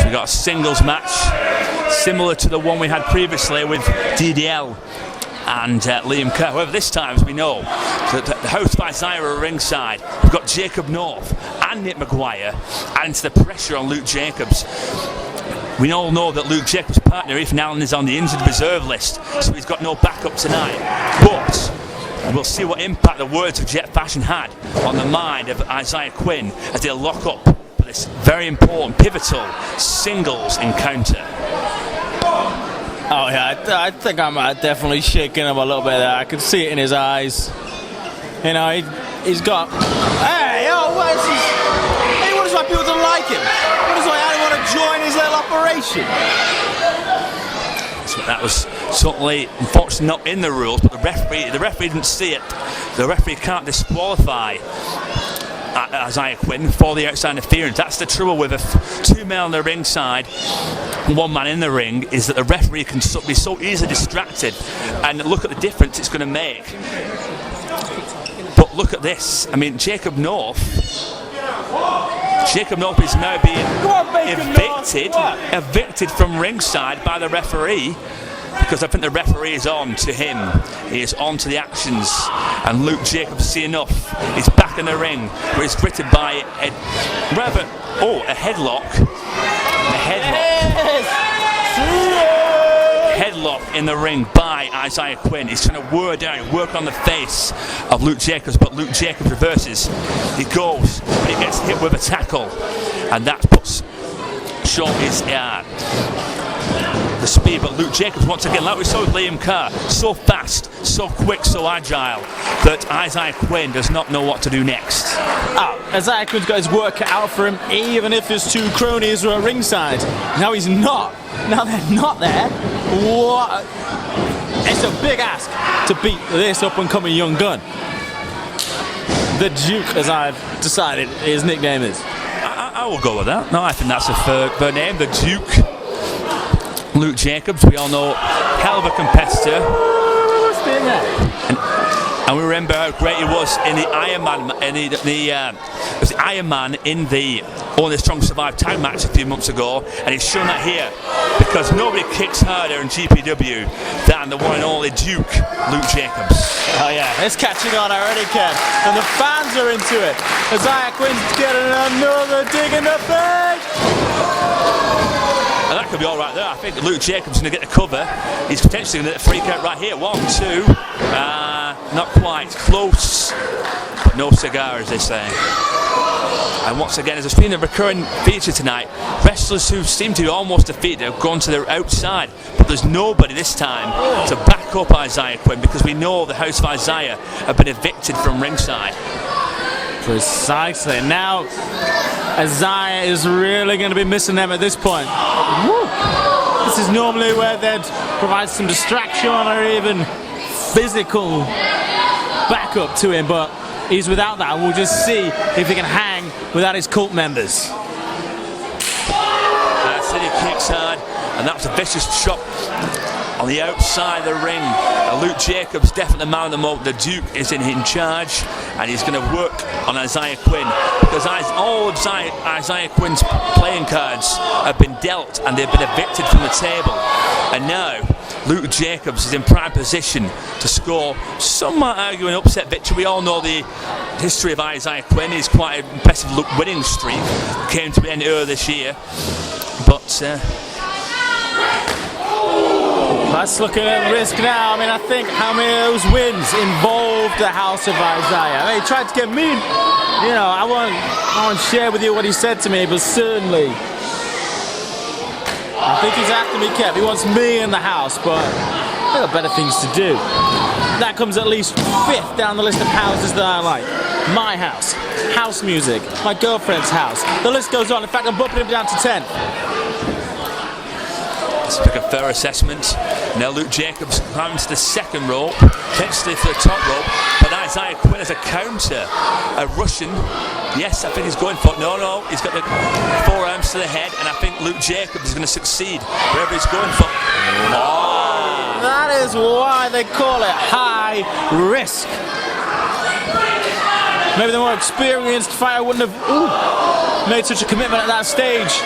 we got a singles match similar to the one we had previously with DDL and Liam Kerr. However, this time, as we know, the host of Isaiah are ringside. We've got Jacob North and Nick Maguire adding to the pressure on Luke Jacobs. We all know that Luke Jacobs' partner, Ethan Allen, is on the injured reserve list, so he's got no backup tonight. But we'll see what impact the words of Jet Fashion had on the mind of Isaiah Quinn as they lock up for this very important, pivotal singles encounter. Oh yeah, I think I'm definitely shaking him a little bit there. I can see it in his eyes. You know, he's got... Hey, oh, what is he? He wants my people to like him. He wants why I want to join his little operation. So that was certainly, unfortunately, not in the rules, but the referee didn't see it. The referee can't disqualify Isaiah Quinn for the outside interference. That's the trouble with two men on the ringside, one man in the ring, is that the referee can be so easily distracted, and look at the difference it's going to make. But look at this. I mean, Jacob North is now being evicted from ringside by the referee, because I think the referee is on to him. He is on to the actions, and Luke Jacobs see enough. He's back in the ring, where he's greeted by a headlock. Headlock in the ring by Isaiah Quinn. He's trying to work on the face of Luke Jacobs, but Luke Jacobs reverses. He goes, but he gets hit with a tackle, and that puts short his the speed. But Luke Jacobs, once again, like we saw with Liam Kerr, so fast, so quick, so agile, that Isaiah Quinn does not know what to do next. Isaiah Quinn's got his work cut out for him, even if his two cronies were at ringside. Now he's not. Now they're not there. What? It's a big ask to beat this up-and-coming young gun. The Duke, as I've decided his nickname is. I will go with that. No, I think that's a fair name. The Duke. Luke Jacobs, we all know, hell of a competitor. And we remember how great he was in the Iron Man, it was the Iron Man in the Only the Strong Survive tag match a few months ago, and he's shown that here, because nobody kicks harder in GPW than the one and only Duke, Luke Jacobs. Oh yeah, it's catching on already, Ken, and the fans are into it. Isaiah Quinn's getting another dig in the face. And that could be all right there. I think Luke Jacobs is going to get the cover. He's potentially going to get a freak out right here. 1, 2. Not quite. Close. But no cigar, as they say. And once again, as it's been a recurring feature tonight, wrestlers who seem to be almost defeated have gone to their outside. But there's nobody this time to back up Isaiah Quinn, because we know the House of Isaiah have been evicted from ringside. Precisely. Now Isaiah is really going to be missing them at this point. Woo. This is normally where they'd provide some distraction or even physical backup to him, but he's without that. We'll just see if he can hang without his cult members. City kicks hard, and that was a vicious chop on the outside of the ring. Luke Jacobs definitely the man of the moment. The Duke is in charge, and he's going to work on Isaiah Quinn, because all of Isaiah Quinn's playing cards have been dealt and they've been evicted from the table. And now Luke Jacobs is in prime position to score, some might argue, an upset victory. We all know the history of Isaiah Quinn. He's quite an impressive winning streak. Came to the end earlier this year, but that's looking at risk now. I mean, I think how many of those wins involved the House of Isaiah? I mean, he tried to get mean. You know, I won't share with you what he said to me, but certainly I think he's after me, Kev. He wants me in the house, but there are better things to do. That comes at least 5th down the list of houses that I like. My house, house music, my girlfriend's house. The list goes on. In fact, I'm bumping him down to 10. Let's pick a fair assessment. Now Luke Jacobs climbs to the second rope, potentially for the top rope, but Isaiah Quinn has a counter, a Russian. Yes, I think he's going for it. No, he's got the forearms to the head, and I think Luke Jacobs is going to succeed wherever he's going for. Oh. That is why they call it high risk. Maybe the more experienced fighter wouldn't have made such a commitment at that stage.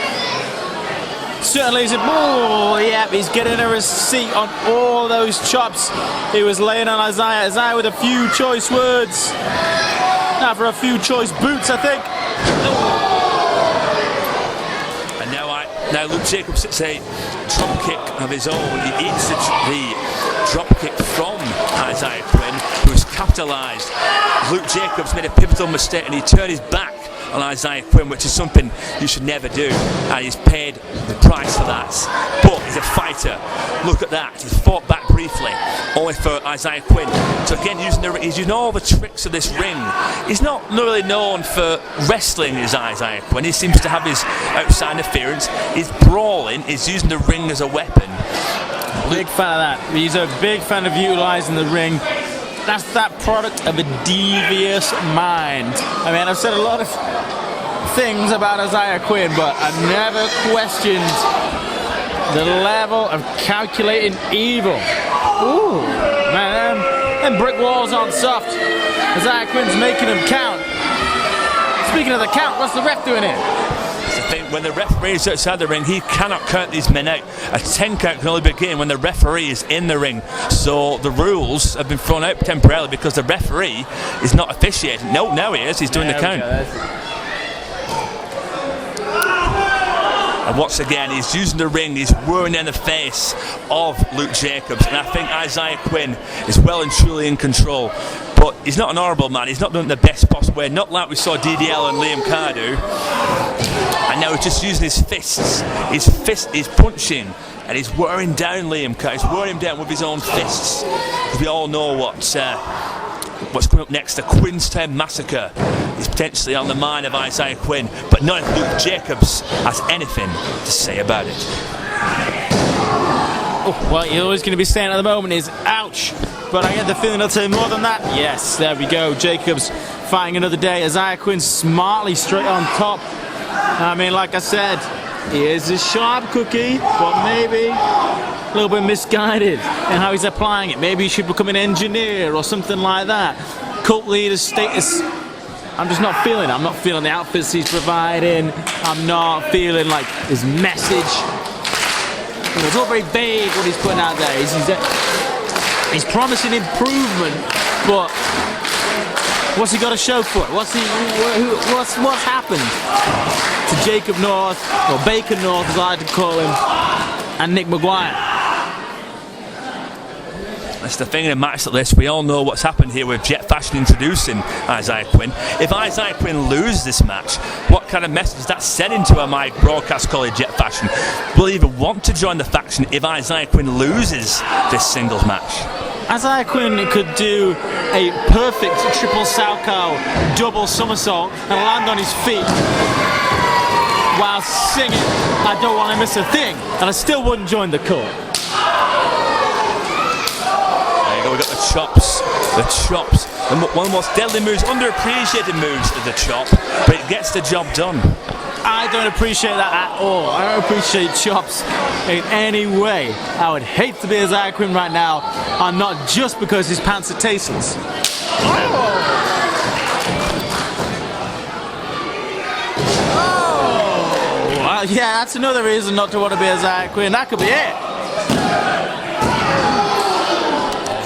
certainly is. Oh, yeah, he's getting a receipt on all those chops he was laying on Isaiah. Isaiah with a few choice words. Now for a few choice boots, I think. And now Luke Jacobs hits a drop kick of his own. He eats the drop kick from Isaiah Quinn, who's capitalised. Luke Jacobs made a pivotal mistake and he turned his back on Isaiah Quinn, which is something you should never do, and he's paid the price for that. But he's a fighter. Look at that. He's fought back briefly, only for Isaiah Quinn. So again, he's using all the tricks of this ring. He's not really known for wrestling, is Isaiah Quinn. He seems to have his outside interference. He's brawling. He's using the ring as a weapon. Big fan of that. He's a big fan of utilising the ring. That's that product of a devious mind. I mean, I've said a lot of things about Isaiah Quinn, but I've never questioned the level of calculating evil. Ooh, man, them brick walls aren't soft. Isaiah Quinn's making them count. Speaking of the count, what's the ref doing here? When the referee is outside the ring, he cannot count these men out. A 10 count can only begin when the referee is in the ring. So the rules have been thrown out temporarily because the referee is not officiating. No, now he is. He's doing the count. And once again, he's using the ring. He's whirring in the face of Luke Jacobs. And I think Isaiah Quinn is well and truly in control. But he's not an horrible man. He's not doing it the best possible way. Not like we saw DDL and Liam Carr do. And now he's just using his fists. He's punching and he's wearing down Liam Carr. He's wearing him down with his own fists. We all know what's coming up next. The Queenstown Massacre is potentially on the mind of Isaiah Quinn, but not if Luke Jacobs has anything to say about it. Oh, well, you're always going to be saying at the moment is ouch, but I get the feeling I'll say more than that. Yes, there we go. Jacobs fighting another day. Isaiah Quinn smartly straight on top. I mean, like I said, he is a sharp cookie, but maybe a little bit misguided in how he's applying it. Maybe he should become an engineer or something like that. Cult leader status. I'm just not feeling it. I'm not feeling the outfits he's providing. I'm not feeling like his message. It's all very vague what he's putting out there. He's promising improvement, but what's he got to show for it? What's happened to Jacob North, or Baker North as I like to call him, and Nick Maguire? That's the thing in a match like this. We all know what's happened here with Jet Fashion introducing Isaiah Quinn. If Isaiah Quinn loses this match, what kind of message is that sending to my broadcast colleague Jet Fashion? Will he even want to join the faction if Isaiah Quinn loses this singles match? Isaiah Quinn could do a perfect triple Salchow double somersault and land on his feet while singing I Don't Want to Miss a Thing, and I still wouldn't join the cult. We've got the chops. One of the most deadly moves, underappreciated moves is the chop, but it gets the job done. I don't appreciate that at all. I don't appreciate chops in any way. I would hate to be Isaiah Quinn right now, and not just because his pants are tasteless. Well, yeah, that's another reason not to want to be Isaiah Quinn. That could be it.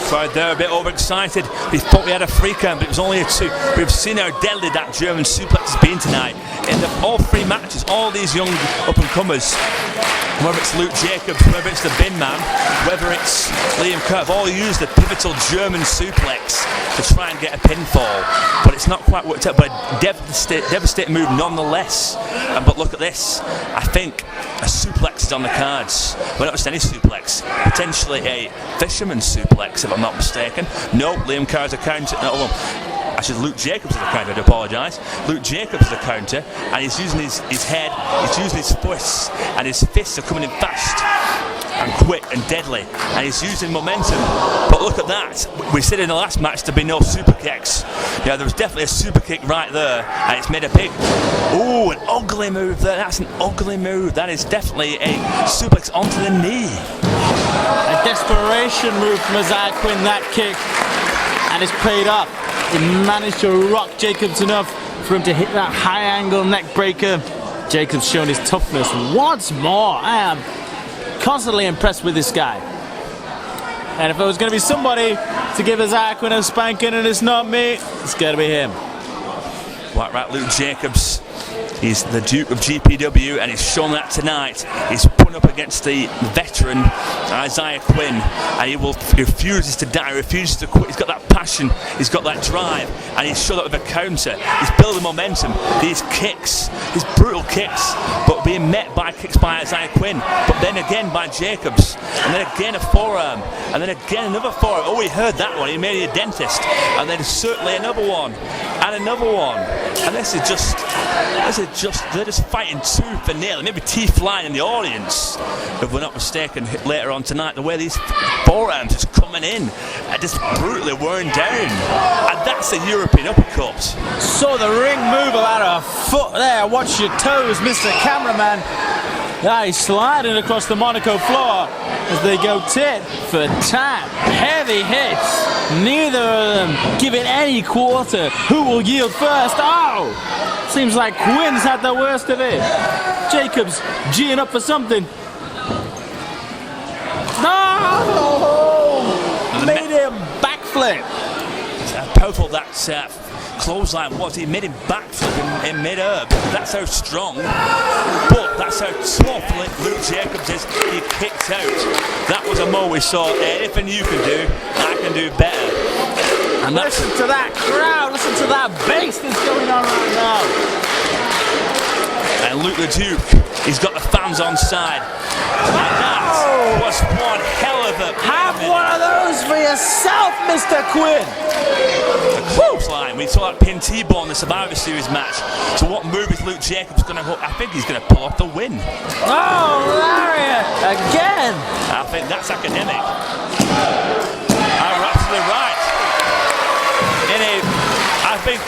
Crowd there a bit overexcited. We thought we had a free count, but it was only a 2. We've seen how deadly that German suplex has been tonight. In all 3 matches, all these young up-and-comers, whether it's Luke Jacobs, whether it's the Bin Man, whether it's Liam Carr, have all used the pivotal German suplex to try and get a pinfall. But it's not quite worked out, but a devastating move nonetheless. But look at this. I think a suplex is on the cards. Well, not just any suplex, potentially a fisherman suplex, if I'm not mistaken. No, Liam Carr's a counter. No, well, actually, Luke Jacobs is a counter. I do apologise. Luke Jacobs is a counter, and he's using his head, he's using his fists, and his fists are coming in fast and quick and deadly, and he's using momentum. But look at that. We said in the last match there'd be no super kicks. Yeah, there was definitely a super kick right there, and it's made a big, ooh, an ugly move there. That's an ugly move. That is definitely a suplex onto the knee. A desperation move from Isaiah Quinn, that kick, and it's paid off. He managed to rock Jacobs enough for him to hit that high angle neck breaker Jacobs showing his toughness once more. I am constantly impressed with this guy. And if it was going to be somebody to give Isaiah Quinn a spanking and it's not me, it's got to be him. White right, Luke Jacobs. He's the Duke of GPW, and he's shown that tonight. He's put up against the veteran Isaiah Quinn, and he refuses to die, refuses to quit. He's got that passion, he's got that drive, and he's shown that with a counter. He's building momentum. These kicks, these brutal kicks, but being met by kicks by Isaiah Quinn, but then again by Jacobs, and then again a forearm, and then again another forearm. Oh, he heard that one. He made it a dentist, and then certainly another one, and another one. And they're just fighting tooth and nail. Maybe teeth lying in the audience, if we're not mistaken, later on tonight. The way these forearms just coming in and just brutally wearing down. And that's a European uppercut. So the ring move about a foot there. Watch your toes, Mr. Cameraman. He's sliding across the Monaco floor as they go tit for tat. Heavy hits. Neither of them giving any quarter. Who will yield first? Oh! Seems like Quinn's had the worst of it. Jacobs G'ing up for something. No! Made him backflip. Powerful that clothesline was. He made him backflip in mid-air. That's how strong, but that's how tough Luke Jacobs is. He kicked out. That was a moment we saw. Anything you can do, I can do better. And listen to that crowd. Listen to that bass that's going on right now. And Luke the Duke, he's got the fans on side. And that was one hell of a... Have one of those for yourself, Mr. Quinn. The clothesline. We saw that pin T-bone in the Survivor Series match. So what move is Luke Jacobs going to go? I think he's going to pull off the win. Oh, lariat again. I think that's academic. You're absolutely right. I think